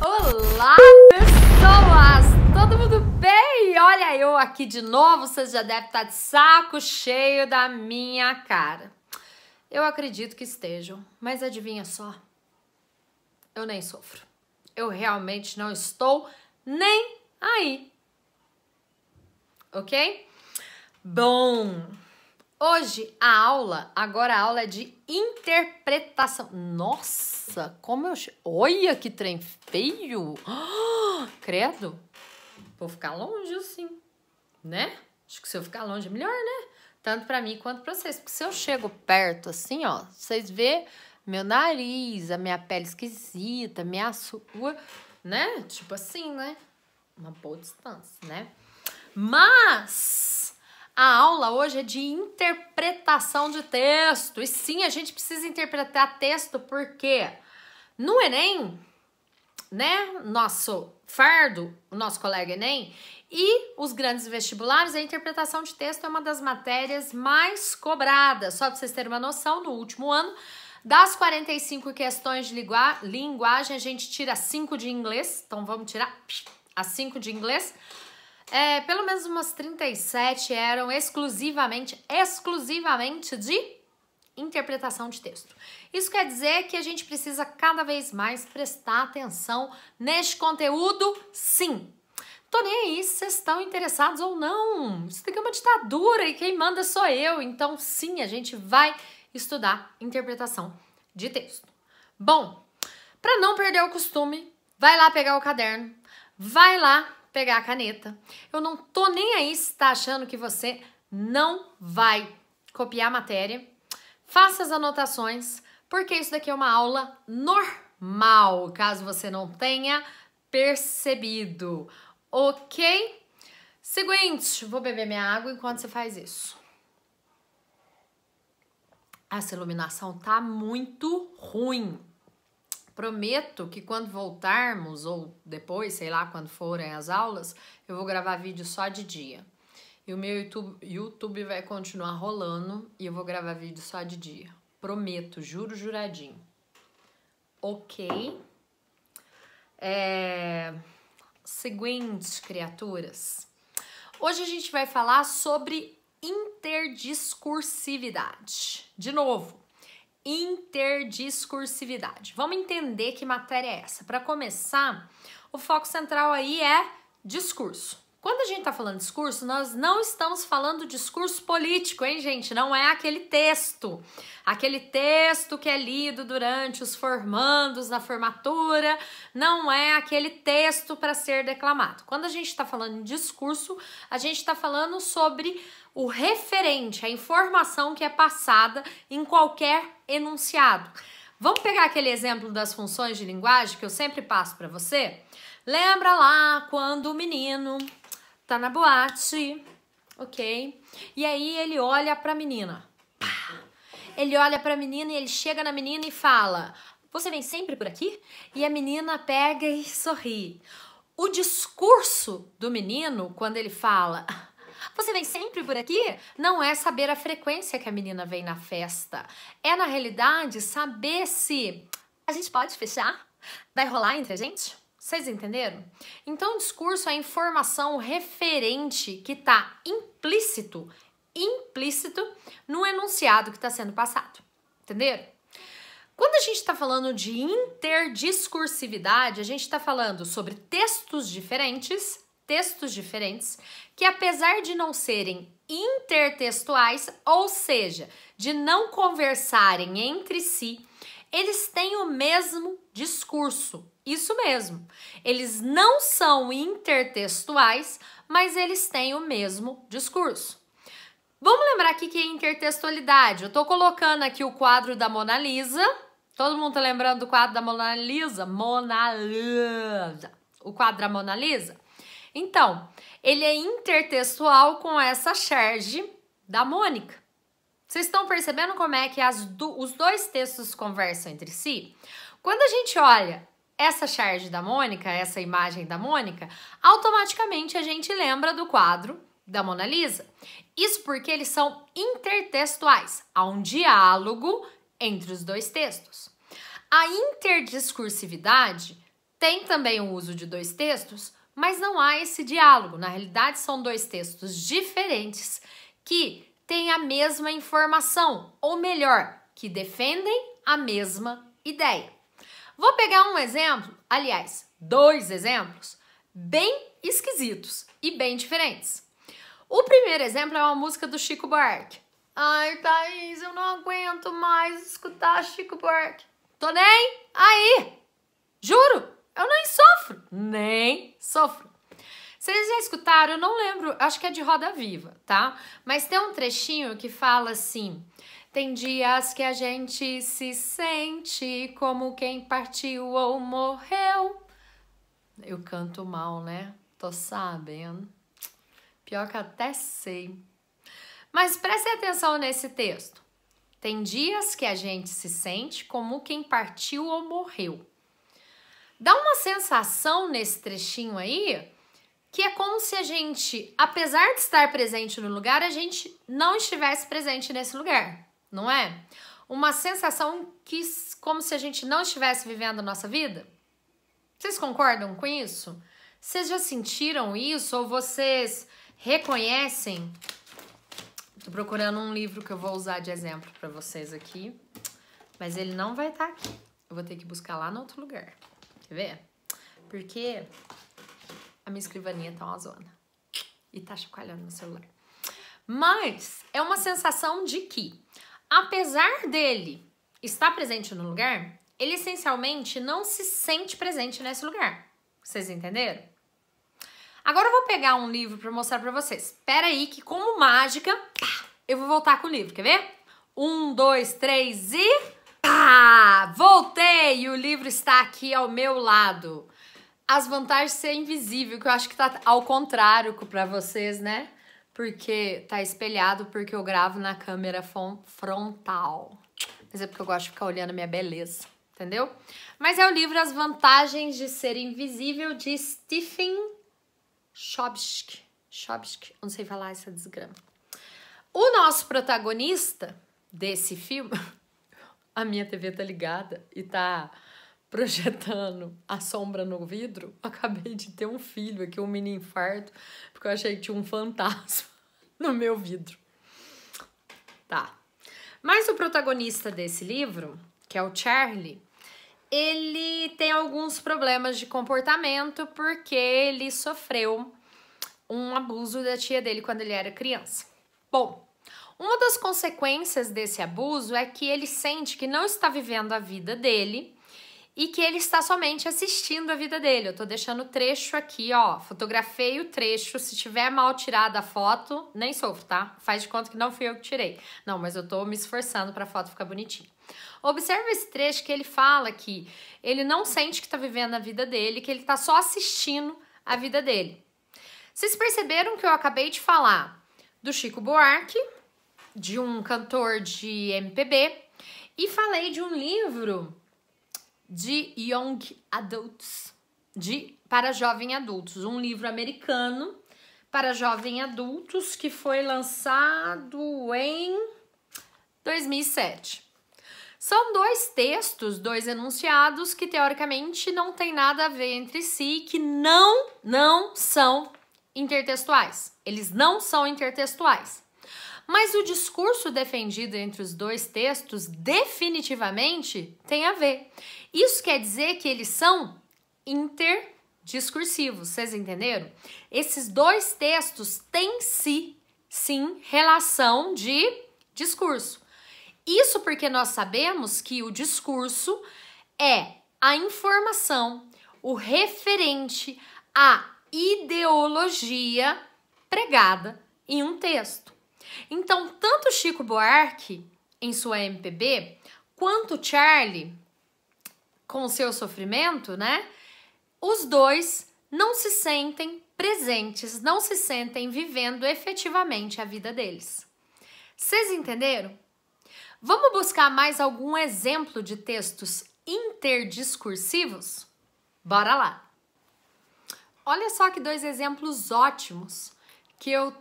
Olá, pessoas! Todo mundo bem? Olha eu aqui de novo, vocês já devem estar de saco cheio da minha cara. Eu acredito que estejam, mas adivinha só? Eu nem sofro. Eu realmente não estou nem aí. Ok? Bom, hoje agora a aula é de interpretação. Nossa, como eu... Olha que trem feio! Oh, credo! Vou ficar longe assim, né? Acho que se eu ficar longe é melhor, né? Tanto pra mim quanto pra vocês. Porque se eu chego perto assim, ó, vocês vê meu nariz, a minha pele esquisita, minha sua, né? Tipo assim, né? Uma boa distância, né? Mas a aula hoje é de interpretação de texto. E sim, a gente precisa interpretar texto porque no Enem, né, nosso fardo, o nosso colega Enem, e os grandes vestibulares, a interpretação de texto é uma das matérias mais cobradas. Só para vocês terem uma noção, no último ano, das 45 questões de linguagem, a gente tira 5 de inglês. Então vamos tirar as 5 de inglês. Pelo menos umas 37 eram exclusivamente de interpretação de texto. Isso quer dizer que a gente precisa cada vez mais prestar atenção neste conteúdo, sim. Tô nem aí se vocês estão interessados ou não. Isso daqui é uma ditadura e quem manda sou eu. Então, sim, a gente vai estudar interpretação de texto. Bom, para não perder o costume, vai lá pegar o caderno, vai lá pegar a caneta. Eu não tô nem aí se tá achando que você não vai copiar a matéria. Faça as anotações, porque isso daqui é uma aula normal, caso você não tenha percebido, ok? Seguinte, vou beber minha água enquanto você faz isso. Essa iluminação tá muito ruim. Prometo que quando voltarmos, ou depois, sei lá, quando forem as aulas, eu vou gravar vídeo só de dia. E o meu YouTube vai continuar rolando e eu vou gravar vídeo só de dia. Prometo, juro, juradinho. Ok? Seguinte, criaturas. Hoje a gente vai falar sobre interdiscursividade. De novo, interdiscursividade. Vamos entender que matéria é essa. Para começar, o foco central aí é discurso. Quando a gente tá falando discurso, nós não estamos falando discurso político, hein, gente? Não é aquele texto que é lido durante os formandos na formatura, não é aquele texto para ser declamado. Quando a gente tá falando de discurso, a gente tá falando sobre o referente, a informação que é passada em qualquer enunciado. Vamos pegar aquele exemplo das funções de linguagem que eu sempre passo para você? Lembra lá quando o menino tá na boate, ok? E aí ele olha pra menina. Pá! Ele olha pra menina e ele chega na menina e fala: "Você vem sempre por aqui?" E a menina pega e sorri. O discurso do menino, quando ele fala: "Você vem sempre por aqui?" não é saber a frequência que a menina vem na festa. É, na realidade, saber se a gente pode fechar? Vai rolar entre a gente? Vocês entenderam? Então, o discurso é a informação referente que está implícito no enunciado que está sendo passado. Entenderam? Quando a gente está falando de interdiscursividade, a gente está falando sobre textos diferentes, que apesar de não serem intertextuais, ou seja, de não conversarem entre si, eles têm o mesmo discurso. Isso mesmo. Eles não são intertextuais, mas eles têm o mesmo discurso. Vamos lembrar aqui que é intertextualidade. Eu tô colocando aqui o quadro da Mona Lisa. Todo mundo tá lembrando do quadro da Mona Lisa? O quadro da Mona Lisa? Então, ele é intertextual com essa charge da Mônica. Vocês estão percebendo como é que os dois textos conversam entre si? Quando a gente olha essa charge da Mônica, essa imagem da Mônica, automaticamente a gente lembra do quadro da Mona Lisa. Isso porque eles são intertextuais. Há um diálogo entre os dois textos. A interdiscursividade Tem também o uso de dois textos, mas não há esse diálogo. Na realidade, são dois textos diferentes que têm a mesma informação, ou melhor, que defendem a mesma ideia. Vou pegar um exemplo, aliás, dois exemplos bem esquisitos e bem diferentes. O primeiro exemplo é uma música do Chico Buarque. Ai, Thaís, eu não aguento mais escutar Chico Buarque. Tô nem aí. Juro, eu nem sofro. Nem sofro. Vocês já escutaram? Eu não lembro, acho que é de Roda Viva, tá? Mas tem um trechinho que fala assim: tem dias que a gente se sente como quem partiu ou morreu. Eu canto mal, né? Tô sabendo. Pior que até sei. Mas preste atenção nesse texto. Tem dias que a gente se sente como quem partiu ou morreu. Dá uma sensação nesse trechinho aí que é como se a gente, apesar de estar presente no lugar, a gente não estivesse presente nesse lugar, não é? Uma sensação que como se a gente não estivesse vivendo a nossa vida. Vocês concordam com isso? Vocês já sentiram isso ou vocês reconhecem? Tô procurando um livro que eu vou usar de exemplo para vocês aqui, mas ele não vai estar aqui. Eu vou ter que buscar lá no outro lugar. Quer ver? Porque a minha escrivaninha tá uma zona e tá chacoalhando no celular. Mas é uma sensação de que, apesar dele estar presente no lugar, ele essencialmente não se sente presente nesse lugar. Vocês entenderam? Agora eu vou pegar um livro para mostrar para vocês. Espera aí que, como mágica, eu vou voltar com o livro. Quer ver? 1, 2, 3 e... Voltei! E o livro está aqui ao meu lado. As vantagens de ser invisível, que eu acho que tá ao contrário para vocês, né? Porque tá espelhado, porque eu gravo na câmera frontal. Mas é porque eu gosto de ficar olhando a minha beleza, entendeu? Mas é o livro As Vantagens de Ser Invisível, de Stephen Chbosky. Eu não sei falar essa desgrama. O nosso protagonista desse filme... A minha TV tá ligada e tá projetando a sombra no vidro. Acabei de ter um filho aqui, um mini infarto, porque eu achei que tinha um fantasma no meu vidro. Tá. Mas o protagonista desse livro, que é o Charlie, ele tem alguns problemas de comportamento porque ele sofreu um abuso da tia dele quando ele era criança. Bom, uma das consequências desse abuso é que ele sente que não está vivendo a vida dele e que ele está somente assistindo a vida dele. Eu tô deixando o trecho aqui, ó, fotografei o trecho. Se tiver mal tirada a foto, nem sofro, tá? Faz de conta que não fui eu que tirei. Não, mas eu tô me esforçando pra foto ficar bonitinha. Observe esse trecho que ele fala que ele não sente que tá vivendo a vida dele, que ele tá só assistindo a vida dele. Vocês perceberam que eu acabei de falar do Chico Buarque, de um cantor de MPB, e falei de um livro de Young Adults, para jovens adultos, um livro americano para jovens adultos que foi lançado em 2007. São dois textos, dois enunciados que teoricamente não tem nada a ver entre si, que não são intertextuais. Eles não são intertextuais. Mas o discurso defendido entre os dois textos definitivamente tem a ver. Isso quer dizer que eles são interdiscursivos, vocês entenderam? Esses dois textos têm sim relação de discurso. Isso porque nós sabemos que o discurso é a informação, o referente à ideologia pregada em um texto. Então, tanto Chico Buarque, em sua MPB, quanto Charlie, com o seu sofrimento, né? Os dois não se sentem presentes, não se sentem vivendo efetivamente a vida deles. Vocês entenderam? Vamos buscar mais algum exemplo de textos interdiscursivos? Bora lá! Olha só que dois exemplos ótimos que eu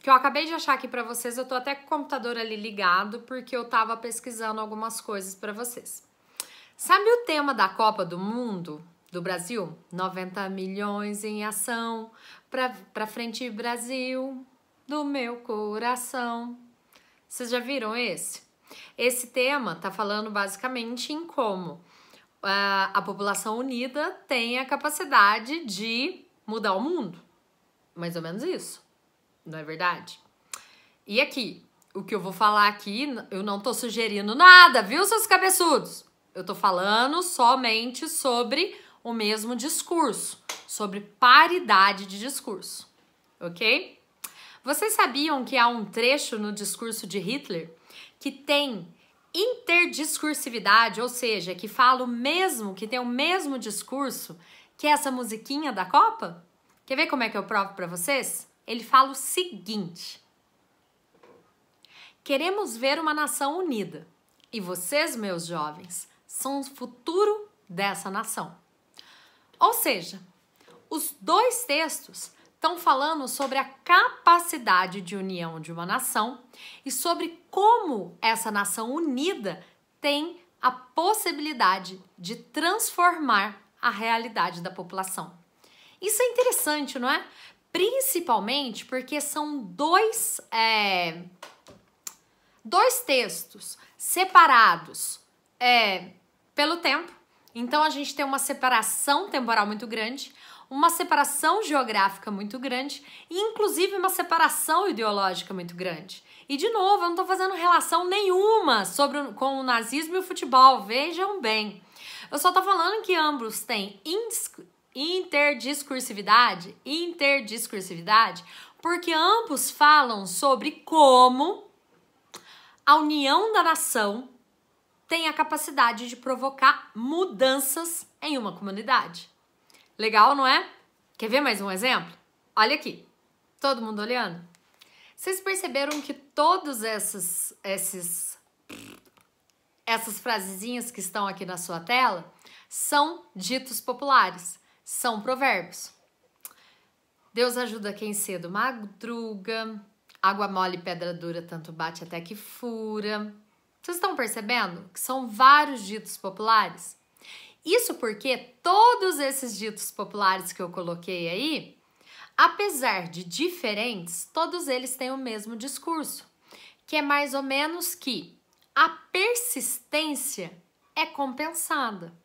acabei de achar aqui pra vocês. Eu tô até com o computador ali ligado porque eu tava pesquisando algumas coisas pra vocês. Sabe o tema da Copa do Mundo do Brasil. 90 milhões em ação, pra frente Brasil, do meu coração. Vocês já viram esse? Esse tema tá falando basicamente em como a população unida tem a capacidade de mudar o mundo. Mais ou menos isso, não é verdade? E aqui, o que eu vou falar aqui, eu não tô sugerindo nada, viu, seus cabeçudos? Eu tô falando somente sobre o mesmo discurso, sobre paridade de discurso, ok? Vocês sabiam que há um trecho no discurso de Hitler que tem interdiscursividade, ou seja, que fala o mesmo, que tem o mesmo discurso que essa musiquinha da Copa? Quer ver como é que eu provo para vocês? Ele fala o seguinte: queremos ver uma nação unida e vocês, meus jovens, são o futuro dessa nação. Ou seja, os dois textos estão falando sobre a capacidade de união de uma nação e sobre como essa nação unida tem a possibilidade de transformar a realidade da população. Isso é interessante, não é? Principalmente porque são dois textos separados pelo tempo. Então a gente tem uma separação temporal muito grande, uma separação geográfica muito grande e inclusive uma separação ideológica muito grande. E de novo, eu não estou fazendo relação nenhuma com o nazismo e o futebol, vejam bem. Eu só estou falando que ambos têm interdiscursividade, porque ambos falam sobre como a união da nação tem a capacidade de provocar mudanças em uma comunidade. Legal, não é? Quer ver mais um exemplo? Olha aqui. Todo mundo olhando? Vocês perceberam que todas essas frasezinhas que estão aqui na sua tela são ditos populares, são provérbios. Deus ajuda quem cedo madruga, água mole e pedra dura, tanto bate até que fura. Vocês estão percebendo que são vários ditos populares? Isso porque todos esses ditos populares que eu coloquei aí, apesar de diferentes, todos eles têm o mesmo discurso, que é mais ou menos que a persistência é compensada.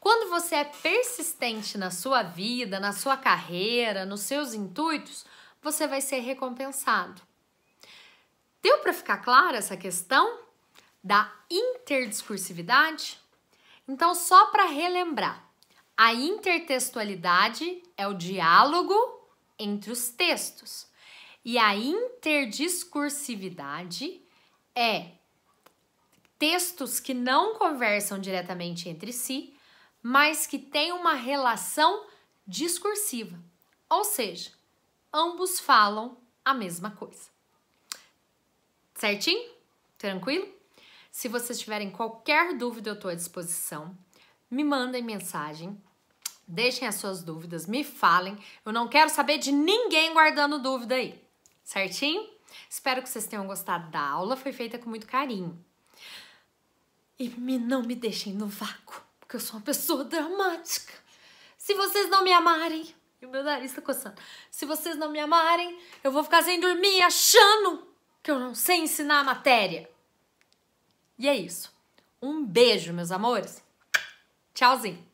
Quando você é persistente na sua vida, na sua carreira, nos seus intuitos, você vai ser recompensado. Deu para ficar clara essa questão da interdiscursividade? Então, só para relembrar, a intertextualidade é o diálogo entre os textos e a interdiscursividade é textos que não conversam diretamente entre si, mas que têm uma relação discursiva, ou seja, ambos falam a mesma coisa. Certinho? Tranquilo? Se vocês tiverem qualquer dúvida, eu estou à disposição. Me mandem mensagem, deixem as suas dúvidas, me falem. Eu não quero saber de ninguém guardando dúvida aí, certinho? Espero que vocês tenham gostado da aula, foi feita com muito carinho. E não me deixem no vácuo, porque eu sou uma pessoa dramática. Se vocês não me amarem, e o meu nariz tá coçando, se vocês não me amarem, eu vou ficar sem dormir achando que eu não sei ensinar a matéria. E é isso. Um beijo, meus amores. Tchauzinho.